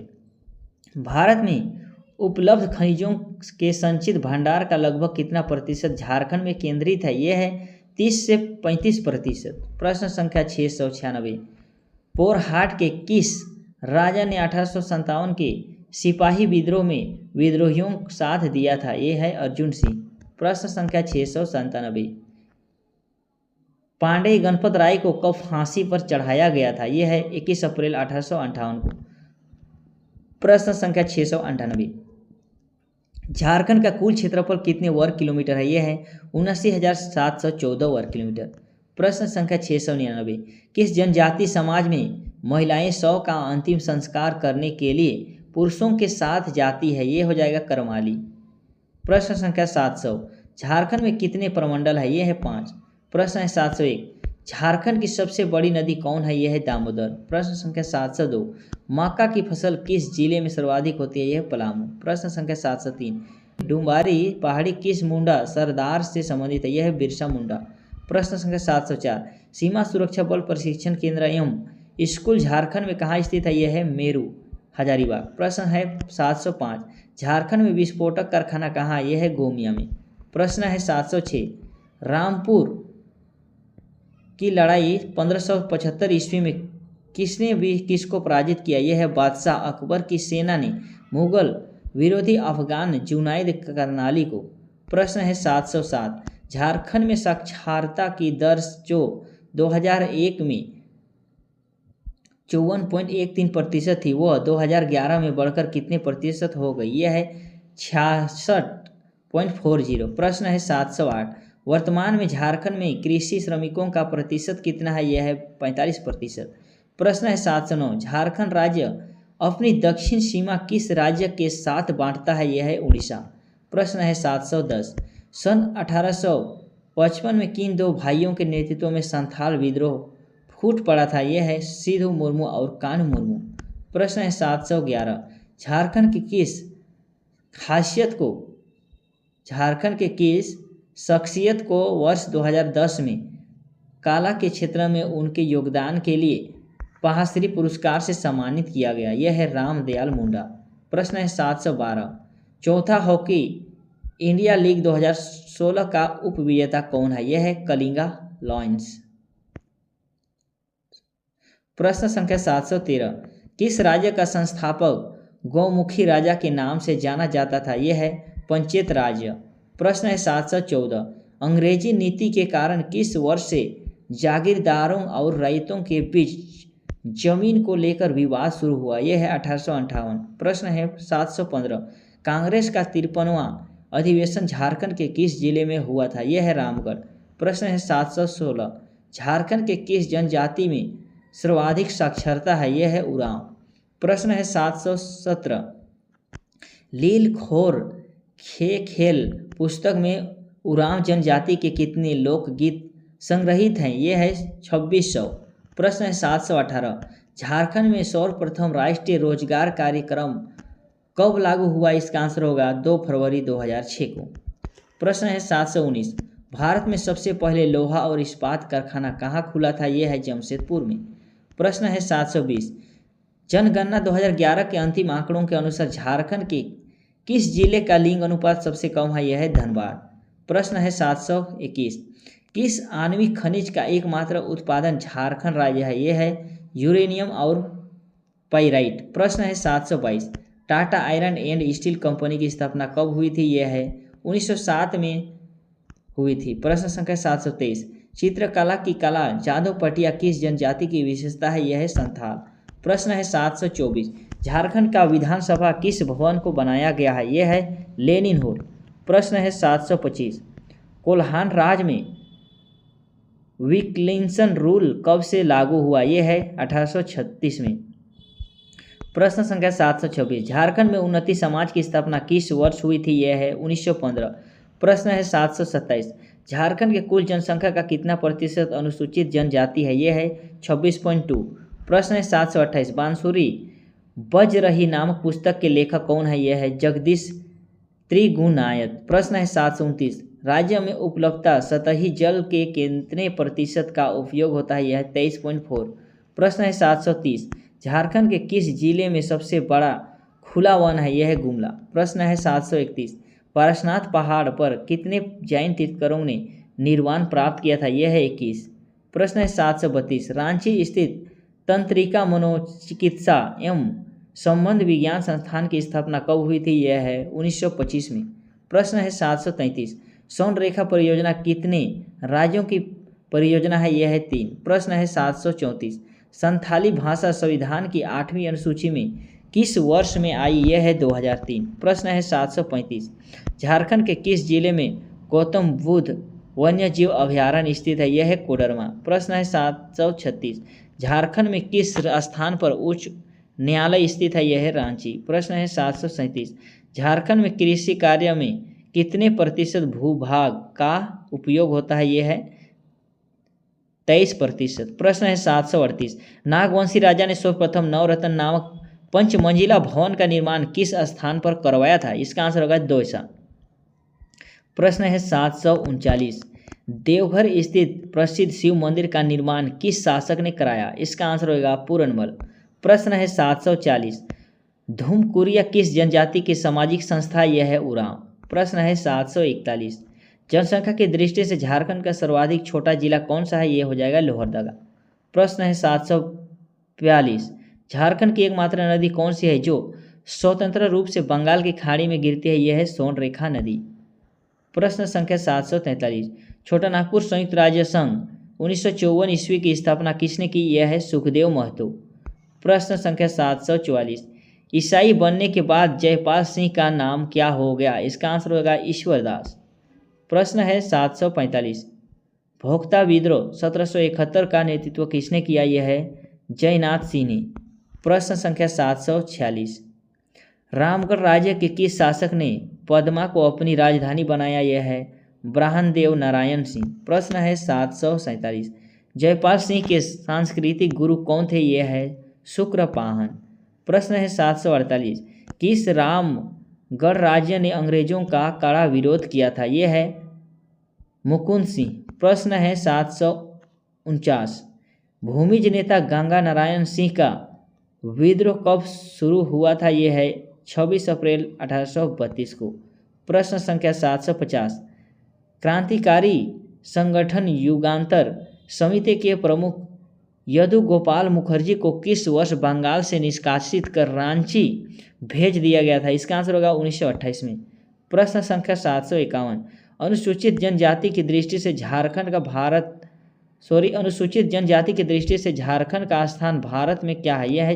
भारत में उपलब्ध खनिजों के संचित भंडार का लगभग कितना प्रतिशत झारखंड में केंद्रित है? यह है 30 से 35%। प्रश्न संख्या 696। पोरहाट के किस राजा ने 1857 के सिपाही विद्रोह में विद्रोहियों को साथ दिया था? ये है अर्जुन सिंह। प्रश्न संख्या 697। पांडे गणपत राय को कब फांसी पर चढ़ाया गया था? यह है 21 अप्रैल 1858 को। प्रश्न संख्या 698। झारखंड का कुल क्षेत्रफल कितने वर्ग किलोमीटर है? यह है 79,714 वर्ग किलोमीटर। प्रश्न संख्या 699। किस जनजाति समाज में महिलाएं शव का अंतिम संस्कार करने के लिए पुरुषों के साथ जाती है? ये हो जाएगा करमाली। प्रश्न संख्या 700। झारखंड में कितने प्रमंडल है? ये है 5। प्रश्न है 701। झारखंड की सबसे बड़ी नदी कौन है? यह है दामोदर। प्रश्न संख्या 702। मक्का की फसल किस जिले में सर्वाधिक होती है? यह है पलामू। प्रश्न संख्या 703। डुम्बारी पहाड़ी किस मुंडा सरदार से संबंधित है? यह है बिरसा मुंडा। प्रश्न संख्या 704। सीमा सुरक्षा बल प्रशिक्षण केंद्र एवं स्कूल झारखंड में कहाँ स्थित है? यह है मेरू हजारीबाग। प्रश्न है 705। झारखंड में विस्फोटक कारखाना कहाँ है? यह है गोमिया में। प्रश्न है 706। रामपुर की लड़ाई 1575 ईस्वी में किसने भी किसको पराजित किया? यह है बादशाह अकबर की सेना ने मुगल विरोधी अफगान जुनैद करनाली को। प्रश्न है 707। झारखंड में साक्षरता की दर जो 2001 में 54.13% थी, वह 2011 में बढ़कर कितने प्रतिशत हो गई? यह है 66.40। प्रश्न है 708। वर्तमान में झारखंड में कृषि श्रमिकों का प्रतिशत कितना है? यह है 45%। प्रश्न है 709। झारखंड राज्य अपनी दक्षिण सीमा किस राज्य के साथ बांटता है? यह है उड़ीसा। प्रश्न है 710। सन 1855 में किन दो भाइयों के नेतृत्व में संथाल विद्रोह फूट पड़ा था? यह है सिधू मुर्मू और कान्हू मुर्मू। प्रश्न है 711। झारखंड की किस शख्सियत को वर्ष 2010 में कला के क्षेत्र में उनके योगदान के लिए पद्मश्री पुरस्कार से सम्मानित किया गया? यह है रामदयाल मुंडा। प्रश्न है 712। चौथा हॉकी इंडिया लीग 2016 का उपविजेता कौन है? यह है कलिंगा लायंस। प्रश्न संख्या 713। किस राज्य का संस्थापक गौमुखी राजा के नाम से जाना जाता था? यह है पंचेत राज्य। प्रश्न है 714। अंग्रेजी नीति के कारण किस वर्ष से जागीरदारों और रईतों के बीच जमीन को लेकर विवाद शुरू हुआ? यह है 1858। प्रश्न है 715। कांग्रेस का 53वां अधिवेशन झारखंड के किस जिले में हुआ था? यह है रामगढ़। प्रश्न है 716। झारखंड के किस जनजाति में सर्वाधिक साक्षरता है? यह है उरांव। प्रश्न है 717। लील खोर खेल पुस्तक में उरांव जनजाति के कितने लोकगीत संग्रहित हैं ये है 2600। प्रश्न है 718, झारखंड में सर्वप्रथम राष्ट्रीय रोजगार कार्यक्रम कब लागू हुआ? इसका आंसर होगा 2 फरवरी 2006 को। प्रश्न है 719, भारत में सबसे पहले लोहा और इस्पात कारखाना कहाँ खुला था? यह है जमशेदपुर में। प्रश्न है 720, जनगणना 2011 के अंतिम आंकड़ों के अनुसार झारखंड के किस जिले का लिंग अनुपात सबसे कम है? यह है धनबाद। प्रश्न है 721, किस आणविक खनिज का एकमात्र उत्पादन झारखंड राज्य है? यह है यूरेनियम और पाइराइट। प्रश्न है 722, Tata iron and steel company की स्थापना कब हुई थी? यह है 1907 में हुई थी। प्रश्न संख्या 723, चित्रकला की कला जादव पटिया किस जनजाति की विशेषता है? यह है संथाल। प्रश्न है 724, झारखंड का विधानसभा किस भवन को बनाया गया है? यह है लेनिन हॉल। प्रश्न है 725, कोल्हान राज्य में विक्लिंसन रूल कब से लागू हुआ? यह है 1836 में। प्रश्न संख्या 726, झारखंड में उन्नति समाज की स्थापना किस वर्ष हुई थी? यह है 1915। प्रश्न है 727, झारखंड के कुल जनसंख्या का कितना प्रतिशत अनुसूचित जनजाति है? यह है 26.2। प्रश्न है 728, बांसुरी बज रही नामक पुस्तक के लेखक कौन है? यह है जगदीश त्रिगुणायत। प्रश्न है 729, राज्य में उपलब्धता सतही जल के कितने प्रतिशत का उपयोग होता है? यह है 23.4। प्रश्न है 730, झारखंड के किस जिले में सबसे बड़ा खुला वन है? यह है गुमला। प्रश्न है 731, पारसनाथ पहाड़ पर कितने जैन तीर्थंकरों ने निर्वाण प्राप्त किया था? यह है 21। प्रश्न है 732, रांची स्थित तंत्रिका मनोचिकित्सा एवं संबंध विज्ञान संस्थान की स्थापना कब हुई थी? यह है 1925 में। प्रश्न है 733, सौर रेखा परियोजना कितने राज्यों की परियोजना है? यह है 3। प्रश्न है 734, संथाली भाषा संविधान की 8वीं अनुसूची में किस वर्ष में आई? यह है 2003। प्रश्न है 735, झारखंड के किस जिले में गौतम बुद्ध वन्यजीव अभयारण्य स्थित है? यह है कोडरमा। प्रश्न है 736, झारखंड में किस स्थान पर उच्च न्यायालय स्थित है? यह है रांची। प्रश्न है 737, झारखंड में कृषि कार्य में कितने प्रतिशत भूभाग का उपयोग होता है? यह है 23%। प्रश्न है 738, नागवंशी राजा ने सर्वप्रथम नवरत्न नामक पंचमंजिला भवन का निर्माण किस स्थान पर करवाया था? इसका आंसर होगा दौसा। प्रश्न है 739, देवघर स्थित प्रसिद्ध शिव मंदिर का निर्माण किस शासक ने कराया? इसका आंसर होगा पूरनमल। प्रश्न है 740, धूमकुरिया किस जनजाति की सामाजिक संस्था? यह है उरांव। प्रश्न है 741, जनसंख्या की दृष्टि से झारखंड का सर्वाधिक छोटा जिला कौन सा है? यह हो जाएगा लोहरदगा। प्रश्न है 742, झारखंड की एकमात्र नदी कौन सी है जो स्वतंत्र रूप से बंगाल की खाड़ी में गिरती है? यह है सोनरेखा नदी। प्रश्न संख्या 743, छोटा नागपुर संयुक्त राज्य संघ 1954 ईस्वी की स्थापना किसने की? यह है सुखदेव महतो। प्रश्न संख्या 744, ईसाई बनने के बाद जयपाल सिंह का नाम क्या हो गया? इसका आंसर होगा ईश्वरदास। प्रश्न है 745, भोक्ता विद्रोह 1771 का नेतृत्व किसने किया? यह है जयनाथ सिंह ने। प्रश्न संख्या 746, रामगढ़ राज्य के किस शासक ने पद्मा को अपनी राजधानी बनाया? यह है ब्रह्मदेव नारायण सिंह। प्रश्न है 747, जयपाल सिंह के सांस्कृतिक गुरु कौन थे? यह है शुक्रपाहन। प्रश्न है 748, किस रामगढ़ राज्य ने अंग्रेजों का कड़ा विरोध किया था? यह है मुकुंद सिंह। प्रश्न है 749, भूमिज नेता गंगा नारायण सिंह का विद्रोह कब शुरू हुआ था? यह है 26 अप्रैल 1832 को। प्रश्न संख्या 750, क्रांतिकारी संगठन युगांतर समिति के प्रमुख यदु गोपाल मुखर्जी को किस वर्ष बंगाल से निष्कासित कर रांची भेज दिया गया था? इसका आंसर होगा 1928 में। प्रश्न संख्या 751, अनुसूचित जनजाति की दृष्टि से झारखंड का स्थान भारत में क्या है? यह है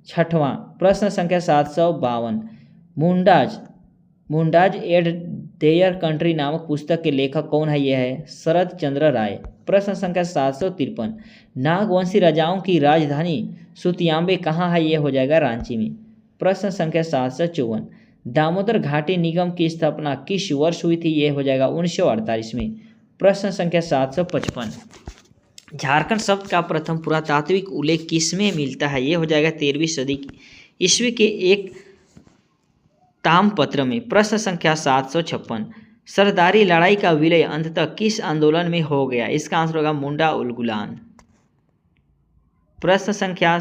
6वां। प्रश्न संख्या 752, मुंडाज एड देयर कंट्री नामक पुस्तक के लेखक कौन है? यह है शरद चंद्र राय। प्रश्न संख्या 753, नागवंशी राजाओं की राजधानी सुतियाम्बे कहाँ है? यह हो जाएगा रांची में। प्रश्न संख्या 754, दामोदर घाटी निगम की स्थापना किस वर्ष हुई थी? यह हो जाएगा 1948 में। प्रश्न संख्या 755, झारखंड शब्द का प्रथम पुरातात्विक उल्लेख किसमें मिलता है? ये हो जाएगा 13वीं सदी ईस्वी के एक ताम्रपत्र में। प्रश्न संख्या 756, सरदारी लड़ाई का विलय अंततः किस आंदोलन में हो गया? इसका आंसर होगा मुंडा उलगुलान। प्रश्न संख्या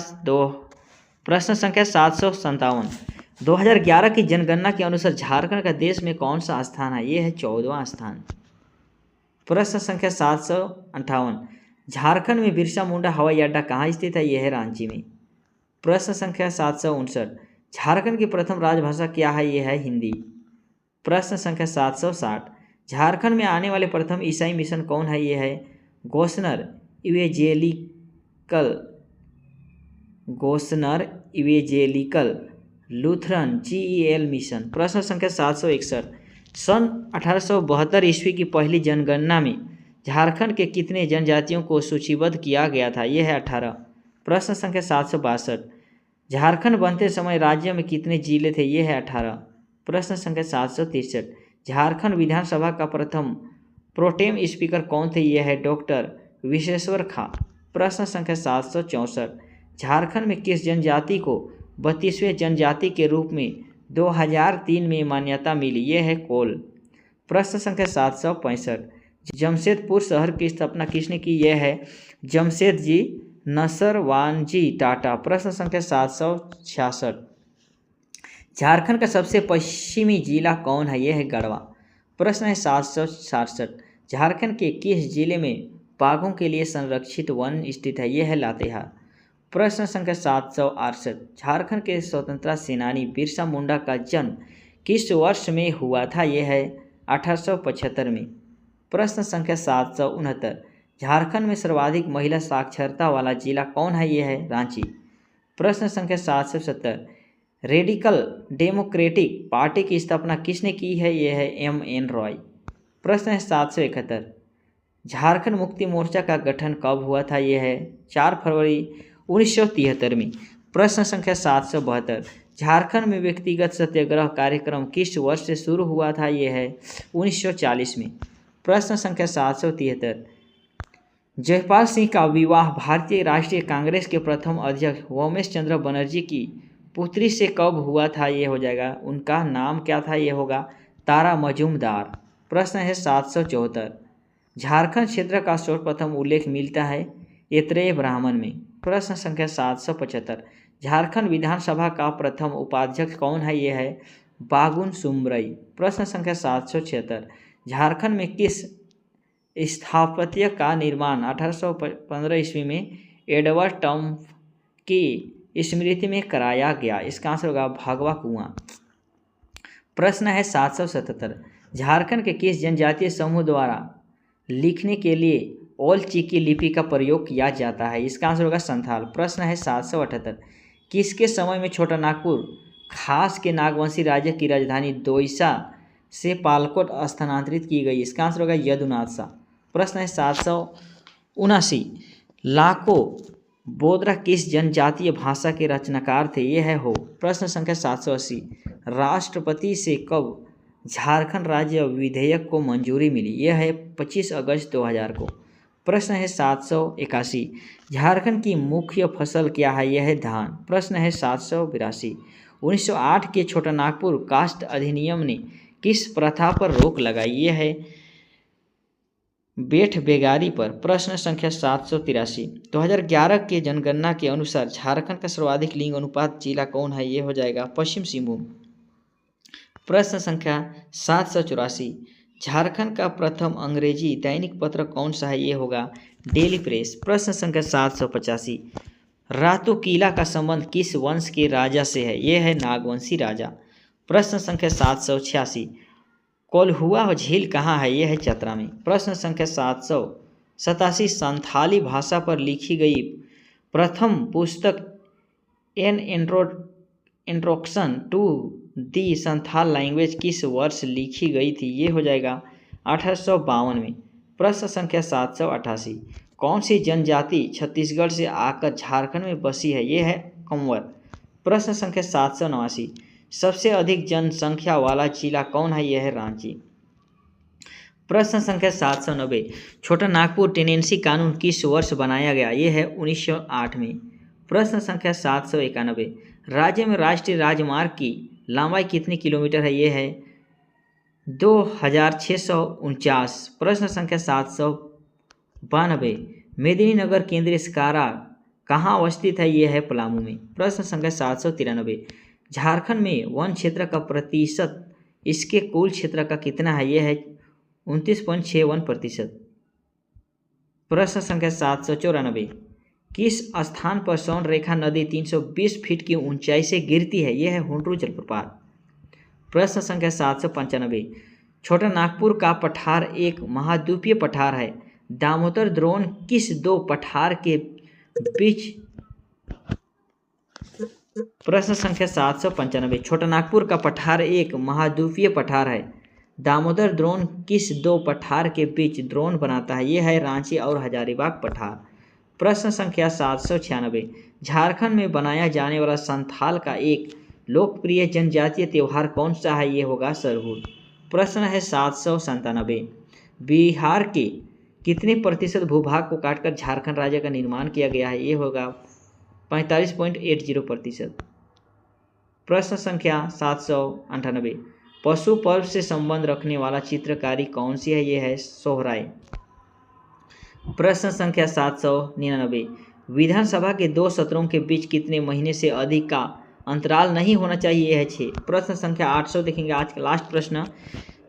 757, 2011 की जनगणना के अनुसार झारखंड का देश में कौन सा स्थान है? ये है 14वां स्थान। प्रश्न संख्या 758, झारखंड में बिरसा मुंडा हवाई अड्डा कहाँ स्थित है? यह है रांची में। प्रश्न संख्या 759, झारखंड की प्रथम राजभाषा क्या है? यह है हिंदी। प्रश्न संख्या 760, झारखंड में आने वाले प्रथम ईसाई मिशन कौन है? यह है Gossner evangelical Lutheran GEL mission. प्रश्न संख्या 761, सन 1872 ईस्वी की पहली जनगणना में झारखंड के कितने जनजातियों को सूचीबद्ध किया गया था? यह है 18। प्रश्न संख्या 762, झारखंड बनते समय राज्य में कितने जिले थे? यह है 18। प्रश्न संख्या 763, झारखंड विधानसभा का प्रथम प्रोटेम स्पीकर कौन थे? यह है डॉक्टर विश्वेश्वर खा। प्रश्न संख्या 764, झारखंड में किस जनजाति को 32वें जनजाति के रूप में 2003 में मान्यता मिली? यह है कोल। प्रश्न संख्या 765, जमशेदपुर शहर की स्थापना किसने की? यह है जमशेदजी नसरवानजी टाटा। प्रश्न संख्या 766, झारखंड का सबसे पश्चिमी जिला कौन है? यह है गढ़वा। प्रश्न है 767, झारखंड के किस जिले में बाघों के लिए संरक्षित वन स्थित है? यह है लातेहार। प्रश्न संख्या 768, झारखंड के स्वतंत्रता सेनानी बिरसा मुंडा का जन्म किस वर्ष में हुआ था? यह है 1875 में। प्रश्न संख्या 769, झारखंड में सर्वाधिक महिला साक्षरता वाला जिला कौन है? यह है रांची। प्रश्न संख्या 770, रेडिकल डेमोक्रेटिक पार्टी की स्थापना किसने की है? यह है MN रॉय। प्रश्न है 771, झारखंड मुक्ति मोर्चा का गठन कब हुआ था? यह है 4 फरवरी 1973 में। प्रश्न संख्या 772, झारखंड में व्यक्तिगत सत्याग्रह कार्यक्रम किस वर्ष से शुरू हुआ था? यह है 1940 में। प्रश्न संख्या 773, जयपाल सिंह का विवाह भारतीय राष्ट्रीय कांग्रेस के प्रथम अध्यक्ष उमेश चंद्र बनर्जी की पुत्री से कब हुआ था? ये हो जाएगा, उनका नाम क्या था? ये होगा तारा मजूमदार। प्रश्न है 774, झारखंड क्षेत्र का सर्वप्रथम उल्लेख मिलता है ऐत्रेय ब्राह्मण में। प्रश्न संख्या 775, झारखंड विधानसभा का प्रथम उपाध्यक्ष कौन है? यह है बागुन सुमरई। प्रश्न संख्या 776, झारखंड में किस स्थापत्य का निर्माण 1815 ईस्वी में एडवर्ड टम्ब की स्मृति में कराया गया? इसका आंसर होगा भगवा कुआं। प्रश्न है 777, झारखंड के किस जनजातीय समूह द्वारा लिखने के लिए ओल चिकी लिपि का प्रयोग किया जाता है? इसका आंसर होगा संथाल। प्रश्न है 778, किसके समय में छोटा नागपुर खास के नागवंशी राज्य की राजधानी दोईसा से पालकोट स्थानांतरित की गई? इसका आंसर होगा यदुनाथ शाह। प्रश्न है 779, लाको बोदरा किस जनजातीय भाषा के रचनाकार थे? यह है हो। प्रश्न संख्या 780, राष्ट्रपति से कब झारखंड राज्य विधेयक को मंजूरी मिली? यह है 25 अगस्त 2000 को। प्रश्न है 781, झारखंड की मुख्य फसल क्या है? यह है धान। प्रश्न है 782, 1908 के छोटा नागपुर कास्ट अधिनियम ने किस प्रथा पर रोक लगाई? यह है बेठ बेगारी पर। प्रश्न संख्या 783, 2011 के जनगणना के अनुसार झारखंड का सर्वाधिक लिंग अनुपात जिला कौन है? ये हो जाएगा पश्चिम सिंहभूम। प्रश्न संख्या 784, झारखंड का प्रथम अंग्रेजी दैनिक पत्र कौन सा है? ये होगा डेली प्रेस। प्रश्न संख्या 785, रातोकीला का संबंध किस वंश के राजा से है? ये है नागवंशी राजा। प्रश्न संख्या 786, कोल्हुआ झील कहाँ है? यह है चतरा में। प्रश्न संख्या 787, संथाली भाषा पर लिखी गई प्रथम पुस्तक an introduction to the Santhal language किस वर्ष लिखी गई थी? ये हो जाएगा 1852 में। प्रश्न संख्या 788, कौन सी जनजाति छत्तीसगढ़ से आकर झारखंड में बसी है? ये है कंवर। प्रश्न संख्या 789, सबसे अधिक जनसंख्या वाला जिला कौन है? यह है रांची। प्रश्न संख्या 790, छोटा नागपुर टेनेंसी कानून किस वर्ष बनाया गया? ये है 1908 में। प्रश्न संख्या 791, राज्य में राष्ट्रीय राजमार्ग की लंबाई कितनी किलोमीटर है? ये है 2649। प्रश्न संख्या 792, मेदिनीनगर केंद्रीय कारा कहाँ अवस्थित है? ये है पलामू में। प्रश्न संख्या 793, झारखंड में वन क्षेत्र का प्रतिशत इसके कुल क्षेत्र का कितना है? ये है 29.61%। प्रश्न संख्या 794, किस स्थान पर सोन रेखा नदी 320 फीट की ऊंचाई से गिरती है? यह है हुंड्रू जलप्रपात। प्रश्न संख्या 795, छोटा नागपुर का पठार एक महाद्वीपीय पठार है। दामोदर द्रोण किस दो पठार के बीच? प्रश्न संख्या 795, छोटा नागपुर का पठार एक महाद्वीपीय पठार है। दामोदर द्रोण किस दो पठार के बीच द्रोण बनाता है? यह है रांची और हजारीबाग पठार। प्रश्न संख्या 796, झारखंड में बनाया जाने वाला संथाल का एक लोकप्रिय जनजातीय त्यौहार कौन सा है? ये होगा सरहुल। प्रश्न है 797, बिहार के कितने प्रतिशत भूभाग को काटकर झारखंड राज्य का निर्माण किया गया है? ये होगा 45.80%। प्रश्न संख्या 798, पशु पर्व से संबंध रखने वाला चित्रकारी कौन सी है? ये है सोहराय। प्रश्न संख्या 799, विधानसभा के 2 सत्रों के बीच कितने महीने से अधिक का अंतराल नहीं होना चाहिए? यह है 6। प्रश्न संख्या 800 देखेंगे आज का लास्ट प्रश्न,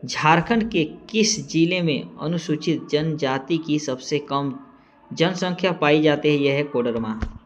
झारखंड के किस जिले में अनुसूचित जनजाति की सबसे कम जनसंख्या पाई जाती है? यह है कोडरमा।